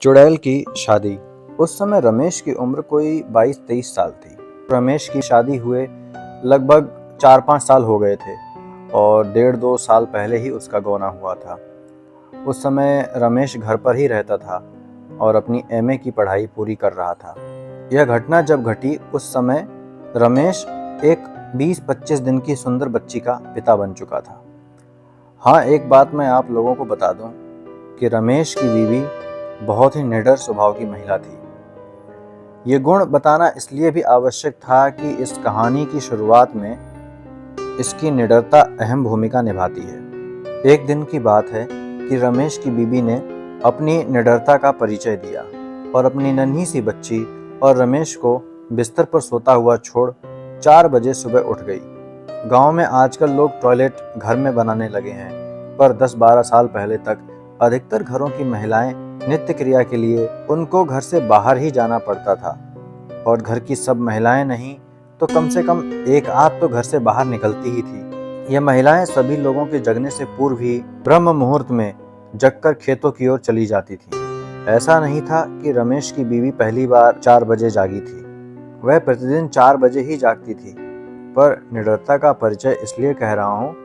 चुड़ैल की शादी। उस समय रमेश की उम्र कोई 22-23 साल थी। रमेश की शादी हुए लगभग 4-5 साल हो गए थे और 1.5-2 साल पहले ही उसका गौना हुआ था। उस समय रमेश घर पर ही रहता था और अपनी एमए की पढ़ाई पूरी कर रहा था। यह घटना जब घटी उस समय रमेश एक 20-25 दिन की सुंदर बच्ची का पिता बन चुका था। हाँ, एक बात मैं आप लोगों को बता दूं कि रमेश की बीवी बहुत ही निडर स्वभाव की महिला थी। ये गुण बताना इसलिए भी आवश्यक था कि इस कहानी की शुरुआत में इसकी निडरता अहम भूमिका निभाती है। एक दिन की बात है कि रमेश की बीवी ने अपनी निडरता का परिचय दिया और अपनी नन्ही सी बच्ची और रमेश को बिस्तर पर सोता हुआ छोड़ 4 बजे सुबह उठ गई। गांव में आजकल लोग टॉयलेट घर में बनाने लगे हैं, पर 10-12 साल पहले तक अधिकतर घरों की महिलाएं नित्य क्रिया के लिए उनको घर से बाहर ही जाना पड़ता था और घर की सब महिलाएं नहीं तो कम से कम एक आध तो घर से बाहर निकलती ही थी। ये महिलाएं सभी लोगों के जगने से पूर्व ही ब्रह्म मुहूर्त में जगकर खेतों की ओर चली जाती थी। ऐसा नहीं था कि रमेश की बीवी पहली बार 4 बजे जागी थी। वह प्रतिदिन 4 बजे ही जागती थी, पर निडरता का परिचय इसलिए कह रहा हूँ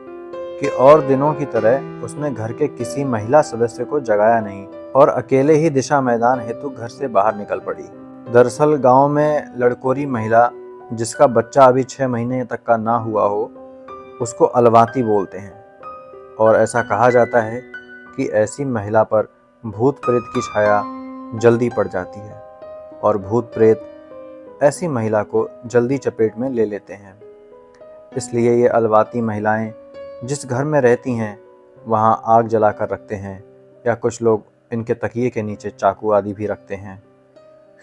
कि और दिनों की तरह उसने घर के किसी महिला सदस्य को जगाया नहीं और अकेले ही दिशा मैदान हेतु घर से बाहर निकल पड़ी। दरअसल गांव में लड़कोरी महिला जिसका बच्चा अभी 6 महीने तक का ना हुआ हो उसको अलवाती बोलते हैं और ऐसा कहा जाता है कि ऐसी महिला पर भूत प्रेत की छाया जल्दी पड़ जाती है और भूत प्रेत ऐसी महिला को जल्दी चपेट में ले लेते हैं। इसलिए ये अलवाती महिलाएं जिस घर में रहती हैं वहाँ आग जलाकर रखते हैं या कुछ लोग इनके तकिए के नीचे चाकू आदि भी रखते हैं।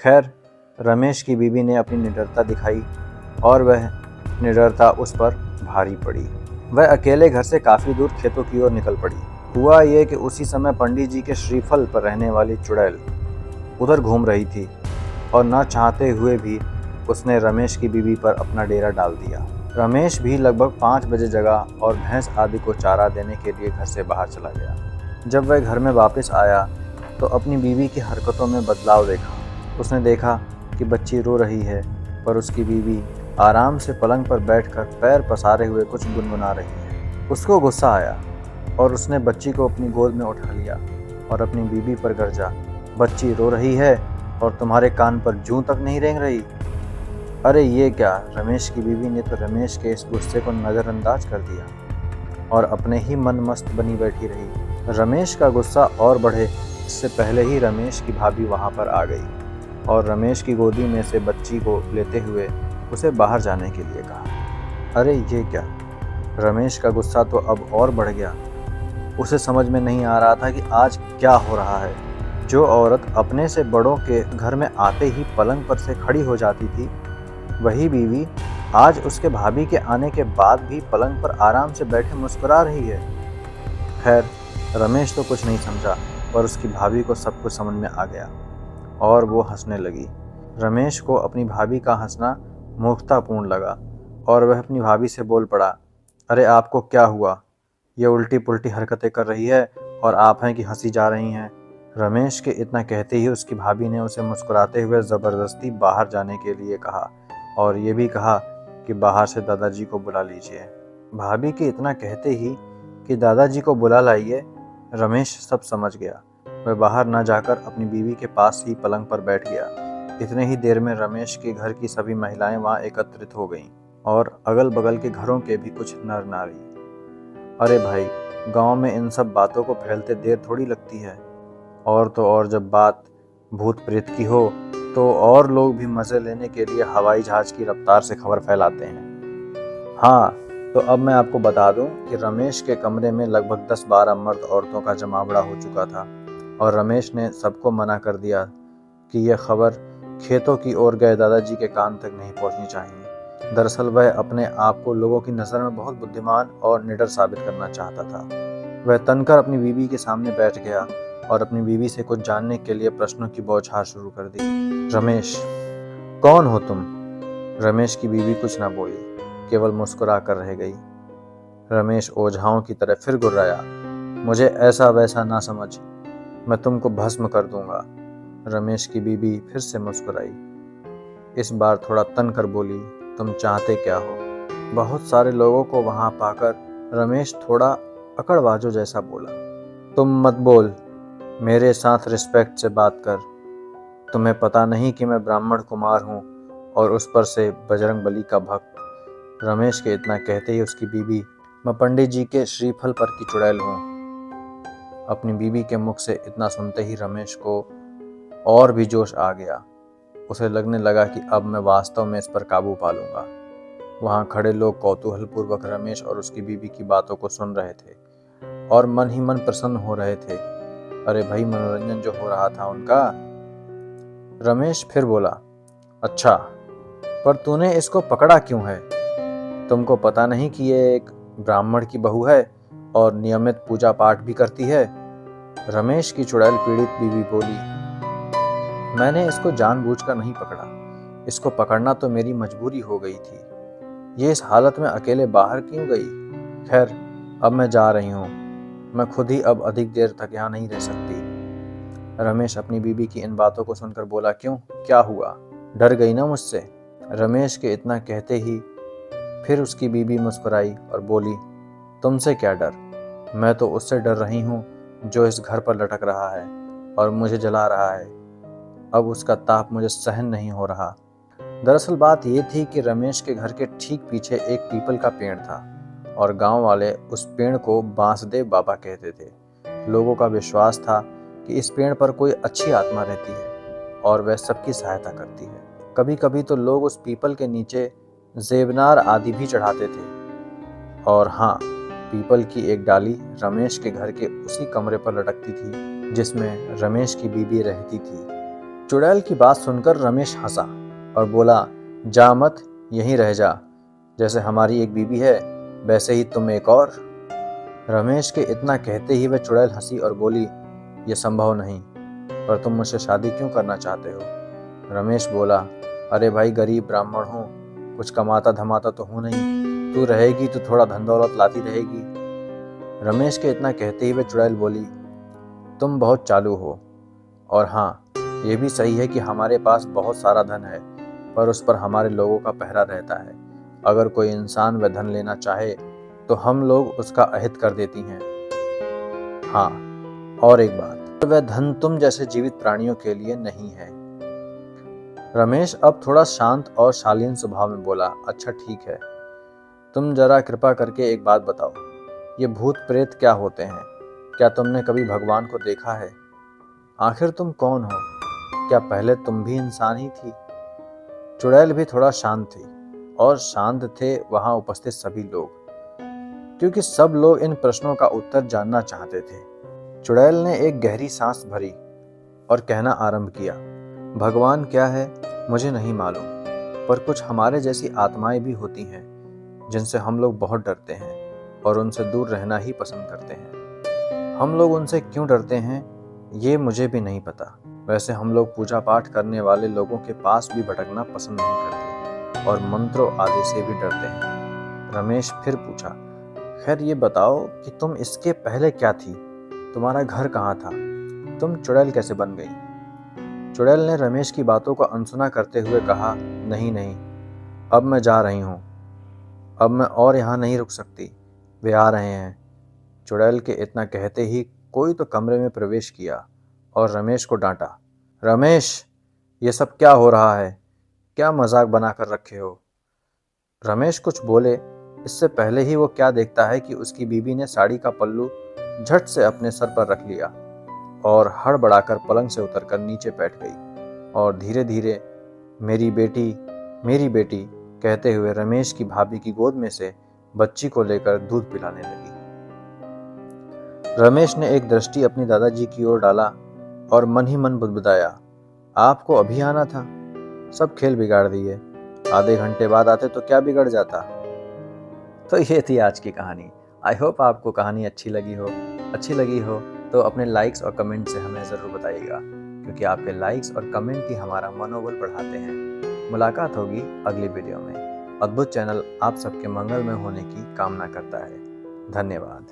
खैर, रमेश की बीवी ने अपनी निडरता दिखाई और वह निडरता उस पर भारी पड़ी। वह अकेले घर से काफ़ी दूर खेतों की ओर निकल पड़ी। हुआ ये कि उसी समय पंडित जी के श्रीफल पर रहने वाली चुड़ैल उधर घूम रही थी और न चाहते हुए भी उसने रमेश की बीवी पर अपना डेरा डाल दिया। रमेश भी लगभग 5 बजे जगा और भैंस आदि को चारा देने के लिए घर से बाहर चला गया। जब वह घर में वापस आया तो अपनी बीवी की हरकतों में बदलाव देखा। उसने देखा कि बच्ची रो रही है, पर उसकी बीवी आराम से पलंग पर बैठकर पैर पसारे हुए कुछ गुनगुना रही है। उसको गुस्सा आया और उसने बच्ची को अपनी गोद में उठा लिया और अपनी बीवी पर गरजा, बच्ची रो रही है और तुम्हारे कान पर जूं तक नहीं रेंग रही। अरे ये क्या! रमेश की बीवी ने तो रमेश के इस गुस्से को नज़रअंदाज कर दिया और अपने ही मन मस्त बनी बैठी रही। रमेश का गुस्सा और बढ़े इससे पहले ही रमेश की भाभी वहाँ पर आ गई और रमेश की गोदी में से बच्ची को लेते हुए उसे बाहर जाने के लिए कहा। अरे ये क्या! रमेश का गुस्सा तो अब और बढ़ गया। उसे समझ में नहीं आ रहा था कि आज क्या हो रहा है। जो औरत अपने से बड़ों के घर में आते ही पलंग पर से खड़ी हो जाती थी, वही बीवी आज उसके भाभी के आने के बाद भी पलंग पर आराम से बैठे मुस्कुरा रही है। खैर, रमेश तो कुछ नहीं समझा, पर उसकी भाभी को सब कुछ समझ में आ गया और वो हंसने लगी। रमेश को अपनी भाभी का हंसना मूर्खतापूर्ण लगा और वह अपनी भाभी से बोल पड़ा, अरे आपको क्या हुआ? ये उल्टी पुल्टी हरकतें कर रही है और आप हैं कि हंसी जा रही हैं। रमेश के इतना कहते ही उसकी भाभी ने उसे मुस्कुराते हुए ज़बरदस्ती बाहर जाने के लिए कहा और ये भी कहा कि बाहर से दादाजी को बुला लीजिए। भाभी के इतना कहते ही कि दादाजी को बुला लाइए, रमेश सब समझ गया। वह बाहर न जाकर अपनी बीवी के पास ही पलंग पर बैठ गया। इतने ही देर में रमेश के घर की सभी महिलाएं वहां एकत्रित हो गईं और अगल बगल के घरों के भी कुछ नर नारी। अरे भाई, गांव में इन सब बातों को फैलते देर थोड़ी लगती है, और तो और जब बात भूत प्रेत की हो तो और लोग भी मज़े लेने के लिए हवाई जहाज की रफ्तार से खबर फैलाते हैं। हाँ, तो अब मैं आपको बता दूं कि रमेश के कमरे में लगभग 10-12 मर्द औरतों का जमावड़ा हो चुका था और रमेश ने सबको मना कर दिया कि यह खबर खेतों की ओर गए दादाजी के कान तक नहीं पहुंचनी चाहिए। दरअसल वह अपने आप को लोगों की नज़र में बहुत बुद्धिमान और निडर साबित करना चाहता था। वह तनकर अपनी बीवी के सामने बैठ गया और अपनी बीवी से कुछ जानने के लिए प्रश्नों की बौछार शुरू कर दी। रमेश, कौन हो तुम? रमेश की बीवी कुछ ना बोली, केवल मुस्कुरा कर रह गई। रमेश ओझाओं की तरह फिर गुर्राया, मुझे ऐसा वैसा ना समझ, मैं तुमको भस्म कर दूंगा। रमेश की बीबी फिर से मुस्कुराई। इस बार थोड़ा तन कर बोली, तुम चाहते क्या हो? बहुत सारे लोगों को वहां पाकर रमेश थोड़ा अकड़बाजो जैसा बोला, तुम मत बोल, मेरे साथ रिस्पेक्ट से बात कर। तुम्हें पता नहीं कि मैं ब्राह्मण कुमार हूँ और उस पर से बजरंगबली का भक्त। रमेश के इतना कहते ही उसकी बीबी, मैं पंडित जी के श्रीफल पर की चुड़ैल हूँ। अपनी बीबी के मुख से इतना सुनते ही रमेश को और भी जोश आ गया। उसे लगने लगा कि अब मैं वास्तव में इस पर काबू पा लूंगा। वहां खड़े लोग कौतूहलपूर्वक रमेश और उसकी बीबी की बातों को सुन रहे थे और मन ही मन प्रसन्न हो रहे थे। अरे भाई, मनोरंजन जो हो रहा था उनका। रमेश फिर बोला, अच्छा, पर तूने इसको पकड़ा क्यों है? तुमको पता नहीं कि ये एक ब्राह्मण की बहू है और नियमित पूजा पाठ भी करती है? रमेश की चुड़ैल पीड़ित बीवी बोली, मैंने इसको जानबूझकर नहीं पकड़ा। इसको पकड़ना तो मेरी मजबूरी हो गई थी। ये इस हालत में अकेले बाहर क्यों गई? खैर, अब मैं जा रही हूँ। मैं खुद ही अब अधिक देर तक यहाँ नहीं रह सकती। रमेश अपनी बीबी की इन बातों को सुनकर बोला, क्यों, क्या हुआ? डर गई ना मुझसे? रमेश के इतना कहते ही फिर उसकी बीबी मुस्कुराई और बोली, तुमसे क्या डर? मैं तो उससे डर रही हूँ जो इस घर पर लटक रहा है और मुझे जला रहा है। अब उसका ताप मुझे सहन नहीं हो रहा। दरअसल बात यह थी कि रमेश के घर के ठीक पीछे एक पीपल का पेड़ था और गांव वाले उस पेड़ को बांसदेव बाबा कहते थे। लोगों का विश्वास था कि इस पेड़ पर कोई अच्छी आत्मा रहती है और वह सबकी सहायता करती है। कभी कभी तो लोग उस पीपल के नीचे जेबनार आदि भी चढ़ाते थे। और हाँ, पीपल की एक डाली रमेश के घर के उसी कमरे पर लटकती थी जिसमें रमेश की बीबी रहती थी। चुड़ैल की बात सुनकर रमेश हंसा और बोला, जा मत, यहीं रह जा। जैसे हमारी एक बीबी है वैसे ही तुम एक और। रमेश के इतना कहते ही वह चुड़ैल हंसी और बोली, यह संभव नहीं, पर तुम मुझसे शादी क्यों करना चाहते हो? रमेश बोला, अरे भाई, गरीब ब्राह्मण हूँ, कुछ कमाता धमाता तो हूँ नहीं। तू रहेगी तो थोड़ा धन दौलत लाती रहेगी। रमेश के इतना कहते ही वह चुड़ैल बोली, तुम बहुत चालू हो, और हाँ, ये भी सही है कि हमारे पास बहुत सारा धन है, पर उस पर हमारे लोगों का पहरा रहता है। अगर कोई इंसान वह धन लेना चाहे तो हम लोग उसका अहित कर देती हैं। हाँ, और एक बात, वह धन तुम जैसे जीवित प्राणियों के लिए नहीं है। रमेश अब थोड़ा शांत और शालीन स्वभाव में बोला, अच्छा ठीक है, तुम जरा कृपा करके एक बात बताओ, ये भूत प्रेत क्या होते हैं? क्या तुमने कभी भगवान को देखा है? आखिर तुम कौन हो? क्या पहले तुम भी इंसान ही थी? चुड़ैल भी थोड़ा शांत थी और शांत थे वहां उपस्थित सभी लोग, क्योंकि सब लोग इन प्रश्नों का उत्तर जानना चाहते थे। चुड़ैल ने एक गहरी सांस भरी और कहना आरंभ किया, भगवान क्या है मुझे नहीं मालूम, पर कुछ हमारे जैसी आत्माएं भी होती हैं जिनसे हम लोग बहुत डरते हैं और उनसे दूर रहना ही पसंद करते हैं। हम लोग उनसे क्यों डरते हैं ये मुझे भी नहीं पता। वैसे हम लोग पूजा पाठ करने वाले लोगों के पास भी भटकना पसंद नहीं करते और मंत्रों आदि से भी डरते हैं। रमेश फिर पूछा, खैर ये बताओ कि तुम इसके पहले क्या थी? तुम्हारा घर कहाँ था? तुम चुड़ैल कैसे बन गई? चुड़ैल ने रमेश की बातों को अनसुना करते हुए कहा, नहीं नहीं, अब मैं जा रही हूँ। अब मैं और यहाँ नहीं रुक सकती, वे आ रहे हैं। चुड़ैल के इतना कहते ही कोई तो कमरे में प्रवेश किया और रमेश को डांटा, रमेश, ये सब क्या हो रहा है? क्या मजाक बना कर रखे हो? रमेश कुछ बोले इससे पहले ही वो क्या देखता है कि उसकी बीबी ने साड़ी का पल्लू झट से अपने सर पर रख लिया और हड़बड़ाकर पलंग से उतरकर नीचे बैठ गई और धीरे धीरे मेरी बेटी कहते हुए रमेश की भाभी की गोद में से बच्ची को लेकर दूध पिलाने लगी। रमेश ने एक दृष्टि अपनी दादाजी की ओर डाला और मन ही मन बुदबुदाया, आपको अभी आना था, सब खेल बिगाड़ दिए। आधे घंटे बाद आते तो क्या बिगड़ जाता। तो ये थी आज की कहानी। आई होप आपको कहानी अच्छी लगी हो तो अपने लाइक्स और कमेंट से हमें ज़रूर बताइएगा, क्योंकि आपके लाइक्स और कमेंट ही हमारा मनोबल बढ़ाते हैं। मुलाकात होगी अगली वीडियो में। अद्भुत चैनल आप सबके मंगल में होने की कामना करता है। धन्यवाद।